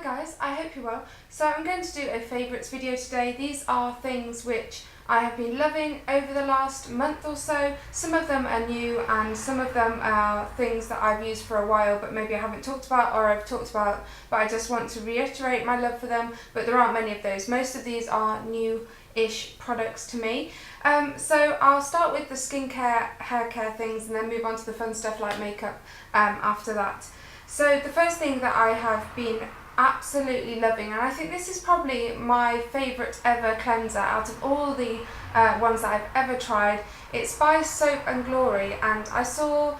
guys, I hope you're well. So I'm going to do a favourites video today. These are things which I have been loving over the last month or so. Some of them are new and some of them are things that I've used for a while but maybe I haven't talked about, or I've talked about but I just want to reiterate my love for them, but there aren't many of those. Most of these are new-ish products to me. So I'll start with the skincare, hair care things and then move on to the fun stuff like makeup after that. So the first thing that I have been absolutely loving, and I think this is probably my favourite ever cleanser out of all the ones that I've ever tried. It's by Soap and Glory, and I saw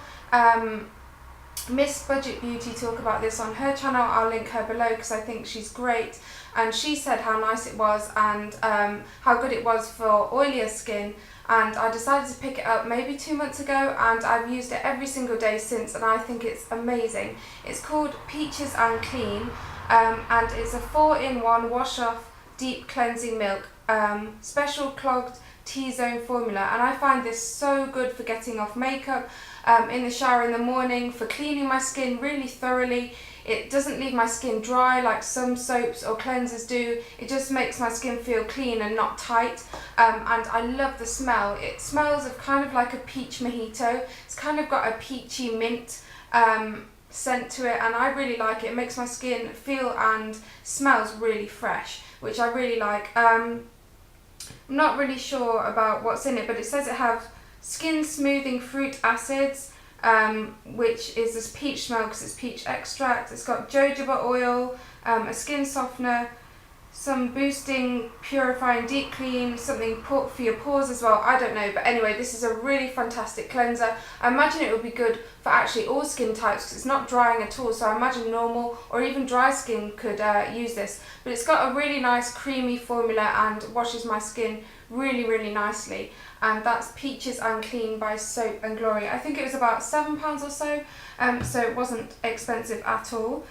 Miss Budget Beauty talk about this on her channel. I'll link her below because I think she's great, and she said how nice it was and how good it was for oilier skin. And I decided to pick it up maybe 2 months ago, and I've used it every single day since, and I think it's amazing. It's called Peaches and Clean, and it's a 4-in-1 wash off deep cleansing milk special clogged T-zone formula, and I find this so good for getting off makeup in the shower in the morning, for cleaning my skin really thoroughly. It doesn't leave my skin dry like some soaps or cleansers do. It just makes my skin feel clean and not tight, and I love the smell. It smells of kind of like a peach mojito. It's kind of got a peachy mint scent to it, and I really like it. It makes my skin feel and smells really fresh, which I really like. I'm not really sure about what's in it, but it says it has skin smoothing fruit acids, which is this peach smell because it's peach extract. It's got jojoba oil, a skin softener, some boosting, purifying deep clean, something for your pores as well. I don't know, but anyway, this is a really fantastic cleanser. I imagine it would be good for actually all skin types because it's not drying at all, so I imagine normal or even dry skin could use this. But it's got a really nice creamy formula and washes my skin really nicely, and that's Peaches and Clean by Soap and Glory. I think it was about £7 or so, so it wasn't expensive at all.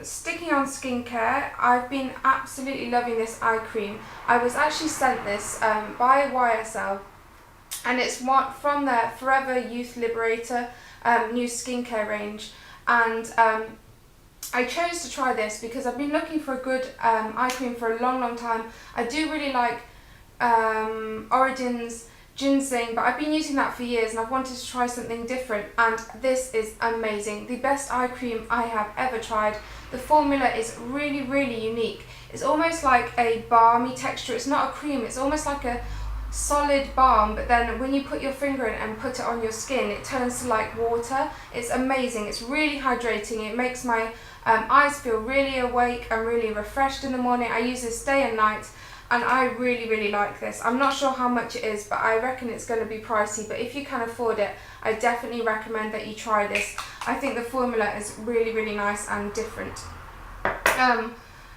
Sticking on skincare, I've been absolutely loving this eye cream. I was actually sent this by YSL, and it's from their Forever Youth Liberator new skincare range, and I chose to try this because I've been looking for a good eye cream for a long time. I do really like Origin's ginseng, but I've been using that for years and I've wanted to try something different, and this is amazing. The best eye cream I have ever tried. The formula is really unique. It's almost like a balmy texture. It's not a cream, it's almost like a solid balm, but then when you put your finger in and put it on your skin, it turns to like water. It's amazing. It's really hydrating. It makes my eyes feel really awake and really refreshed in the morning. I use this day and night, and I really like this. I'm not sure how much it is, but I reckon it's going to be pricey, but if you can afford it, I definitely recommend that you try this. I think the formula is really nice and different.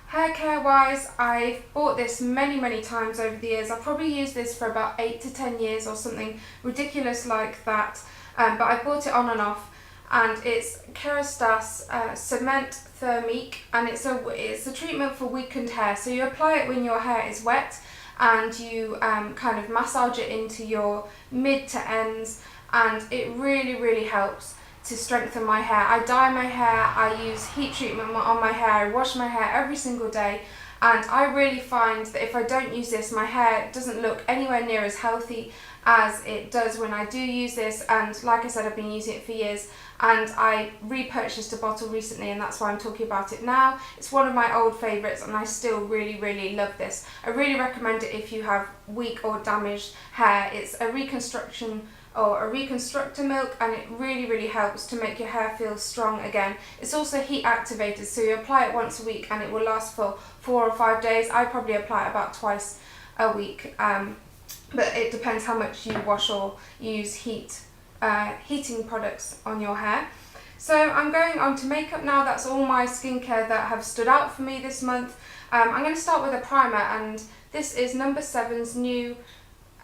Hair care wise, I've bought this many times over the years. I've probably used this for about 8 to 10 years or something ridiculous like that, but I bought it on and off, and it's Kerastase Ciment Thermique, and it's a treatment for weakened hair. So you apply it when your hair is wet, and you kind of massage it into your mid to ends, and it really helps to strengthen my hair. I dye my hair, I use heat treatment on my hair, I wash my hair every single day, and I really find that if I don't use this, my hair doesn't look anywhere near as healthy as it does when I do use this. And like I said, I've been using it for years, and I repurchased a bottle recently, and that's why I'm talking about it now. It's one of my old favourites, and I still really love this. I really recommend it if you have weak or damaged hair. It's a reconstruction or a reconstructor milk, and it really helps to make your hair feel strong again. It's also heat activated, so you apply it once a week and it will last for 4 or 5 days. I probably apply it about twice a week, but it depends how much you wash or use heating products on your hair. So I'm going on to makeup now. That's all my skincare that have stood out for me this month. I'm going to start with a primer, and this is No7's new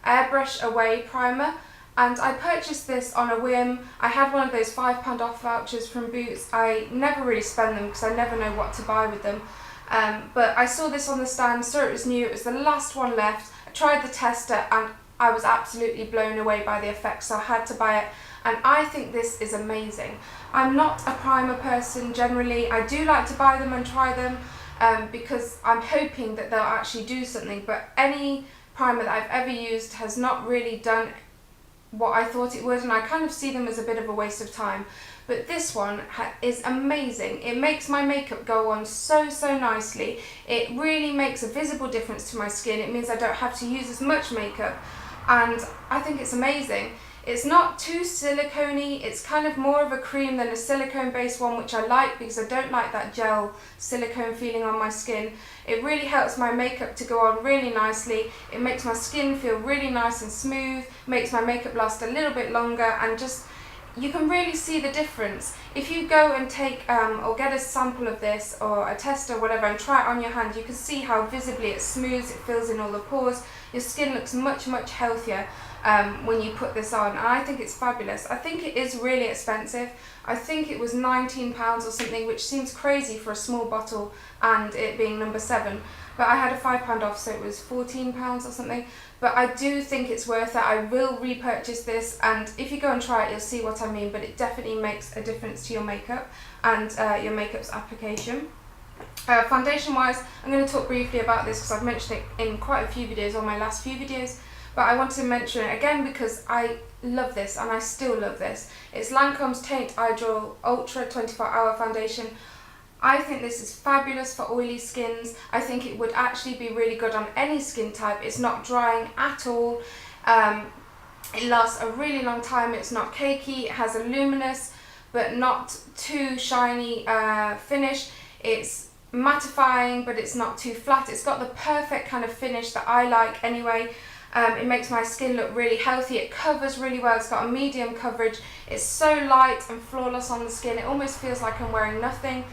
Airbrush Away primer. And I purchased this on a whim. I had one of those £5 off vouchers from Boots. I never really spend them because I never know what to buy with them. But I saw this on the stand, saw it was new, it was the last one left. I tried the tester and I was absolutely blown away by the effects, so I had to buy it. and I think this is amazing. I'm not a primer person generally. I do like to buy them and try them because I'm hoping that they'll actually do something, but any primer that I've ever used has not really done what I thought it would, and I kind of see them as a bit of a waste of time. But this one is amazing. It makes my makeup go on so nicely. It really makes a visible difference to my skin. It means I don't have to use as much makeup, and I think it's amazing. It's not too silicone-y. It's kind of more of a cream than a silicone based one, which I like because I don't like that gel silicone feeling on my skin. It really helps my makeup to go on really nicely. It makes my skin feel really nice and smooth, makes my makeup last a little bit longer, and just, you can really see the difference. If you go and take or get a sample of this or a test or whatever and try it on your hand, you can see how visibly it smooths, it fills in all the pores. Your skin looks much healthier when you put this on, and I think it's fabulous. I think it is really expensive. I think it was £19 or something, which seems crazy for a small bottle and it being number 7, but I had a £5 off, so it was £14 or something. But I do think it's worth it. I will repurchase this, and if you go and try it, you'll see what I mean, but it definitely makes a difference to your makeup and your makeup's application. Foundation wise, I'm going to talk briefly about this because I've mentioned it in quite a few videos, on my last few videos, but I wanted to mention it again because I love this and I still love this. It's Lancome's Teint Idole Ultra 24-Hour Foundation. I think this is fabulous for oily skins. I think it would actually be really good on any skin type. It's not drying at all. It lasts a really long time. It's not cakey. It has a luminous but not too shiny finish. It's mattifying, but it's not too flat. It's got the perfect kind of finish that I like anyway. It makes my skin look really healthy. It covers really well. It's got a medium coverage. It's so light and flawless on the skin. It almost feels like I'm wearing nothing.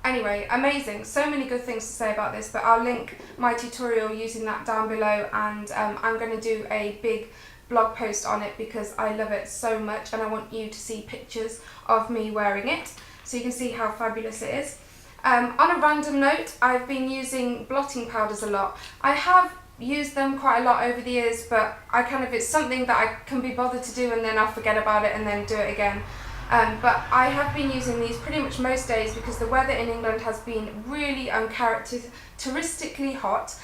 Anyway, amazing. So many good things to say about this, but I'll link my tutorial using that down below, and I'm going to do a big blog post on it because I love it so much and I want you to see pictures of me wearing it so you can see how fabulous it is. On a random note, I've been using blotting powders a lot. I have used them quite a lot over the years, but it's something that I can be bothered to do and then I'll forget about it and then do it again. But I have been using these pretty much most days because the weather in England has been really uncharacteristically hot.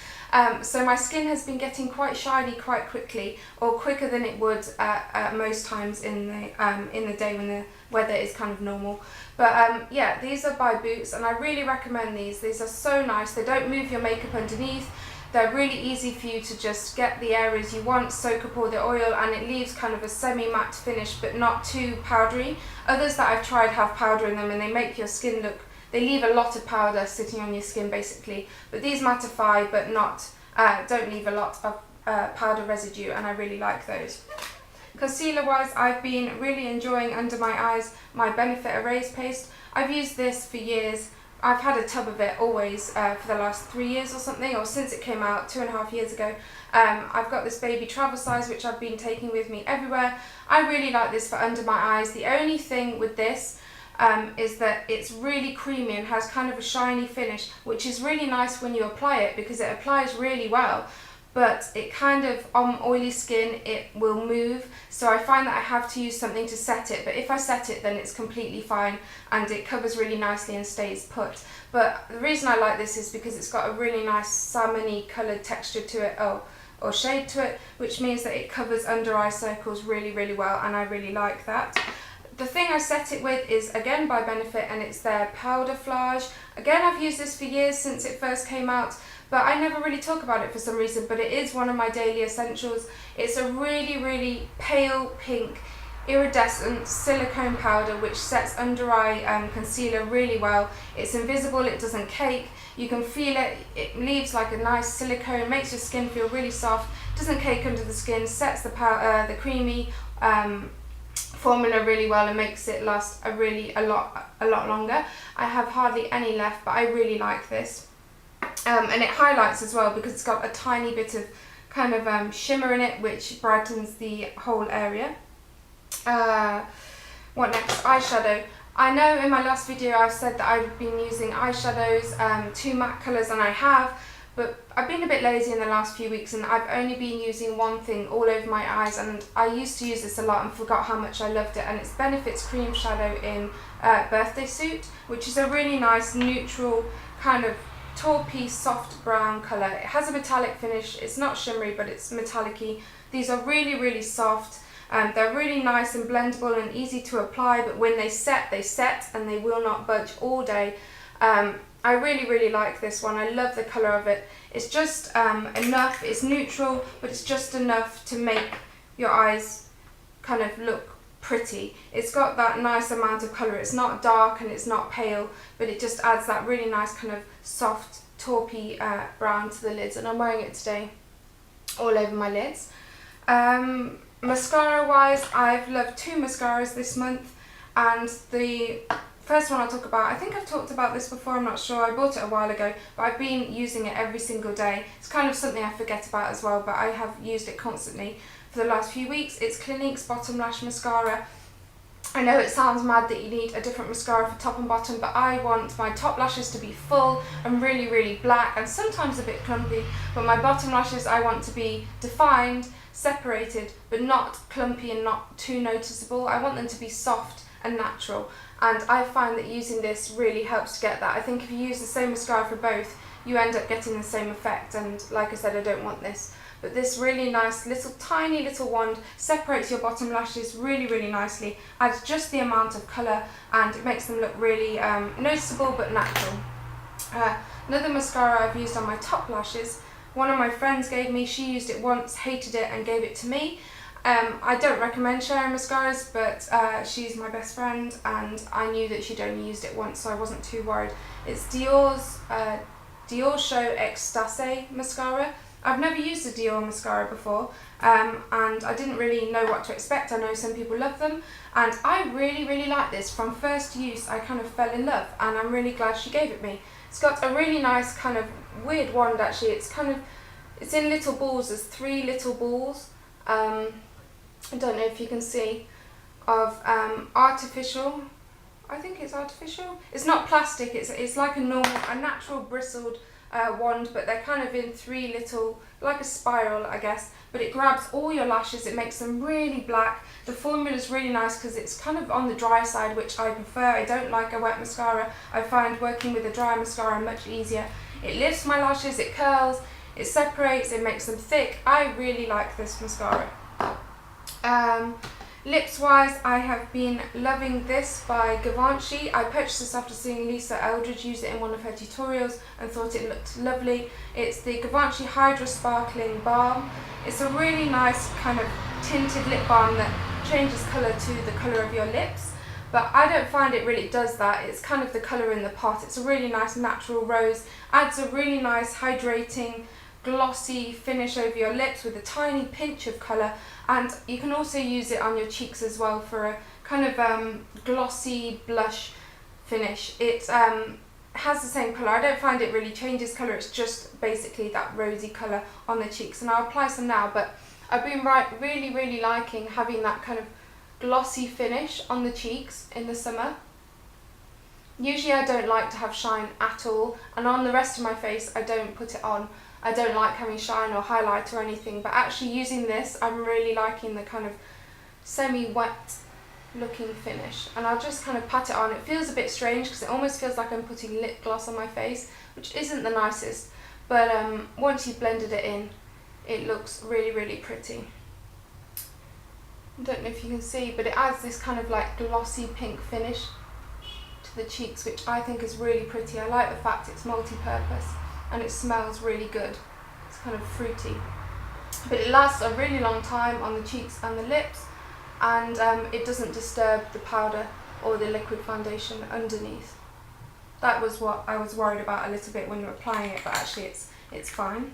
So my skin has been getting quite shiny quite quickly, or quicker than it would most times in the day when the weather is kind of normal. But yeah, these are by Boots and I really recommend these. These are so nice. They don't move your makeup underneath. They're really easy for you to just get the areas you want, soak up all the oil, and it leaves kind of a semi-matte finish but not too powdery. Others that I've tried have powder in them and they make your skin look, they leave a lot of powder sitting on your skin basically. But these mattify but not, don't leave a lot of powder residue, and I really like those. Concealer wise, I've been really enjoying under my eyes my Benefit Erase Paste. I've used this for years. I've had a tub of it always for the last 3 years or something, or since it came out 2.5 years ago. I've got this baby travel size which I've been taking with me everywhere. I really like this for under my eyes. The only thing with this is that it's really creamy and has kind of a shiny finish, which is really nice when you apply it because it applies really well. But it kind of, on oily skin, it will move, so I find that I have to use something to set it, but if I set it then it's completely fine and it covers really nicely and stays put. But the reason I like this is because it's got a really nice salmon-y coloured texture to it, or shade to it, which means that it covers under eye circles really well, and I really like that. The thing I set it with is again by Benefit, and it's their Powderflage. Again, I've used this for years since it first came out, but I never really talk about it for some reason, but it is one of my daily essentials. It's a really pale pink iridescent silicone powder which sets under eye concealer really well. It's invisible, it doesn't cake, you can feel it, it leaves like a nice silicone, makes your skin feel really soft, doesn't cake under the skin, sets the creamy formula really well and makes it last a lot longer. I have hardly any left, but I really like this. And it highlights as well because it's got a tiny bit of kind of shimmer in it which brightens the whole area. What next? Eyeshadow. I know in my last video I've said that I've been using eyeshadows, 2 matte colours, and I have, but I've been a bit lazy in the last few weeks and I've only been using one thing all over my eyes, and I used to use this a lot and forgot how much I loved it, and it's Benefit's Cream Shadow in Birthday Suit, which is a really nice neutral kind of taupey soft brown colour. It has a metallic finish, it's not shimmery but it's metallic-y. These are really, really soft. They're really nice and blendable and easy to apply, but when they set and they will not budge all day. I really, really like this one. I love the colour of it. It's just enough, it's neutral, but it's just enough to make your eyes kind of look pretty. It's got that nice amount of colour. It's not dark and it's not pale, but it just adds that really nice kind of soft taupey brown to the lids, and I'm wearing it today all over my lids. Mascara wise, I've loved 2 mascaras this month, and the first one I'll talk about, I think I've talked about this before, I'm not sure, I bought it a while ago, but I've been using it every single day. It's kind of something I forget about as well, but I have used it constantly for the last few weeks. It's Clinique's Bottom Lash Mascara. I know it sounds mad that you need a different mascara for top and bottom, but I want my top lashes to be full and really, really black and sometimes a bit clumpy, but my bottom lashes I want to be defined, separated, but not clumpy and not too noticeable. I want them to be soft and natural, and I find that using this really helps to get that. I think if you use the same mascara for both, you end up getting the same effect, and like I said, I don't want this. But this really nice little tiny little wand separates your bottom lashes really, really nicely, adds just the amount of colour, and it makes them look really noticeable but natural. Another mascara I've used on my top lashes, one of my friends gave me, she used it once, hated it and gave it to me. I don't recommend sharing mascaras, but she's my best friend and I knew that she'd only used it once, so I wasn't too worried. It's Diorshow Extase mascara. I've never used a Dior mascara before, and I didn't really know what to expect. I know some people love them, and I really, really like this. From first use, I kind of fell in love, and I'm really glad she gave it me. It's got a really nice kind of weird wand actually. It's in little balls. There's 3 little balls. I don't know if you can see, of artificial. I think it's artificial. It's not plastic. It's like a natural bristled wand, but they're kind of in 3 little, like a spiral I guess, but it grabs all your lashes, it makes them really black. The formula is really nice because it's kind of on the dry side, which I prefer. I don't like a wet mascara. I find working with a dry mascara much easier. It lifts my lashes, it curls, it separates, it makes them thick. I really like this mascara. Lips wise, I have been loving this by Givenchy. I purchased this after seeing Lisa Eldridge use it in one of her tutorials and thought it looked lovely. It's the Givenchy Hydra Sparkling Balm. It's a really nice kind of tinted lip balm that changes colour to the colour of your lips, but I don't find it really does that. It's kind of the colour in the pot. It's a really nice natural rose, adds a really nice hydrating glossy finish over your lips with a tiny pinch of colour, and you can also use it on your cheeks as well for a kind of glossy blush finish. It has the same colour. I don't find it really changes colour, it's just basically that rosy colour on the cheeks, and I'll apply some now, but I've been really, really liking having that kind of glossy finish on the cheeks in the summer. Usually I don't like to have shine at all, and on the rest of my face I don't put it on. I don't like having shine or highlight or anything, but actually using this, I'm really liking the kind of semi-wet looking finish. And I'll just kind of pat it on. It feels a bit strange because it almost feels like I'm putting lip gloss on my face, which isn't the nicest, but once you've blended it in, it looks really, really pretty. I don't know if you can see, but it adds this kind of like glossy pink finish to the cheeks, which I think is really pretty. I like the fact it's multi-purpose. And it smells really good. It's kind of fruity, but it lasts a really long time on the cheeks and the lips, and it doesn't disturb the powder or the liquid foundation underneath. That was what I was worried about a little bit when you're applying it, but actually it's fine.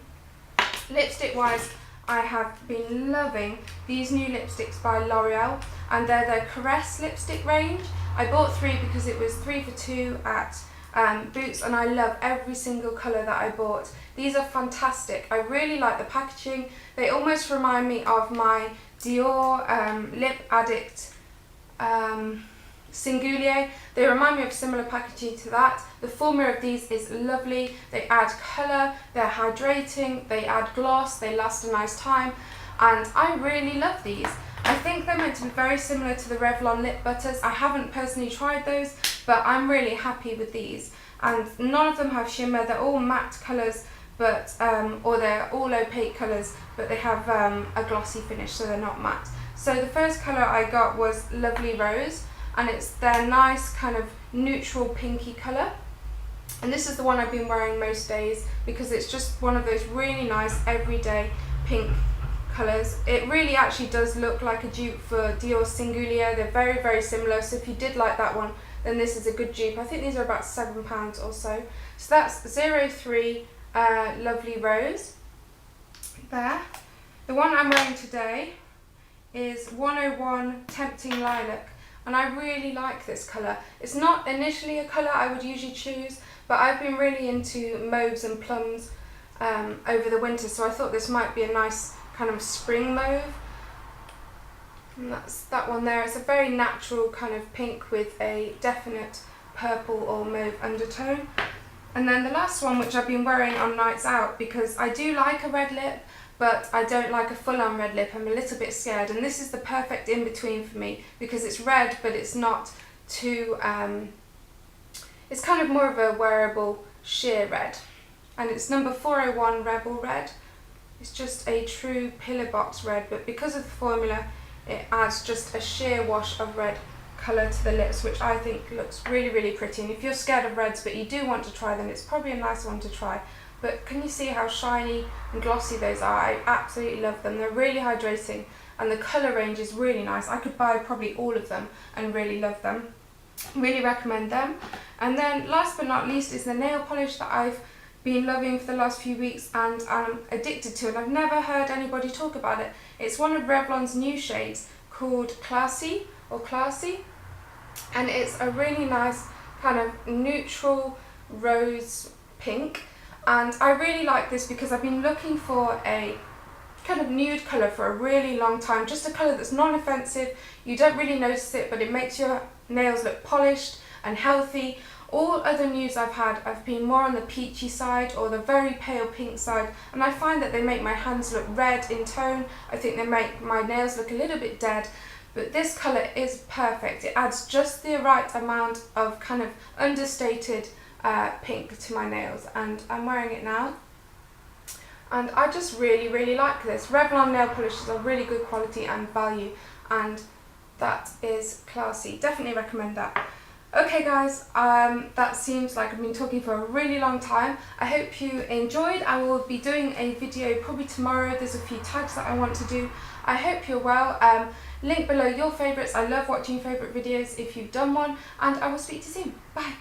Lipstick wise, I have been loving these new lipsticks by L'Oreal, and they're the Caresse lipstick range. I bought 3 because it was 3 for 2 at Boots, and I love every single colour that I bought. These are fantastic. I really like the packaging. They almost remind me of my Dior Lip Addict Singulier. They remind me of similar packaging to that. The formula of these is lovely. They add colour, they're hydrating, they add gloss, they last a nice time, and I really love these. I think they're meant to be very similar to the Revlon lip butters. I haven't personally tried those, but I'm really happy with these. And none of them have shimmer, they're all matte colours, but or they're all opaque colours, but they have a glossy finish, so they're not matte. So the first colour I got was Lovely Rose, and it's their nice kind of neutral pinky colour. And this is the one I've been wearing most days because it's just one of those really nice everyday pink colours. It really actually does look like a dupe for Dior Singulier. They're very, very similar, so if you did like that one, then this is a good dupe. I think these are about £7 or so. So that's 03 Lovely Rose there. The one I'm wearing today is 101 Tempting Lilac, and I really like this colour. It's not initially a colour I would usually choose, but I've been really into mauves and plums over the winter, so I thought this might be a nice kind of spring mauve. And that's that one there. It's a very natural kind of pink with a definite purple or mauve undertone. And then the last one, which I've been wearing on nights out because I do like a red lip, but I don't like a full-on red lip. I'm a little bit scared, and this is the perfect in-between for me because it's red, but it's not too, it's kind of more of a wearable sheer red. And it's number 401 Rebel Red. It's just a true pillar box red, but because of the formula, it adds just a sheer wash of red colour to the lips, which I think looks really, really pretty. And if you're scared of reds but you do want to try them, it's probably a nice one to try. But can you see how shiny and glossy those are? I absolutely love them. They're really hydrating, and the colour range is really nice. I could buy probably all of them and really love them. Really recommend them. And then last but not least is the nail polish that I've been loving for the last few weeks and I'm addicted to, and I've never heard anybody talk about it. It's one of Revlon's new shades called Classy, and it's a really nice kind of neutral rose pink, and I really like this because I've been looking for a kind of nude colour for a really long time, just a colour that's non-offensive, you don't really notice it, but it makes your nails look polished and healthy. All other nudes I've had have been more on the peachy side or the very pale pink side, and I find that they make my hands look red in tone. I think they make my nails look a little bit dead, but this colour is perfect. It adds just the right amount of kind of understated pink to my nails, and I'm wearing it now. And I just really, really like this. Revlon nail polishes are really good quality and value, and that is Classy. Definitely recommend that. Okay guys, that seems like I've been talking for a really long time. I hope you enjoyed. I will be doing a video probably tomorrow. There's a few tags that I want to do. I hope you're well. Link below your favourites. I love watching favourite videos if you've done one, and I will speak to you soon. Bye.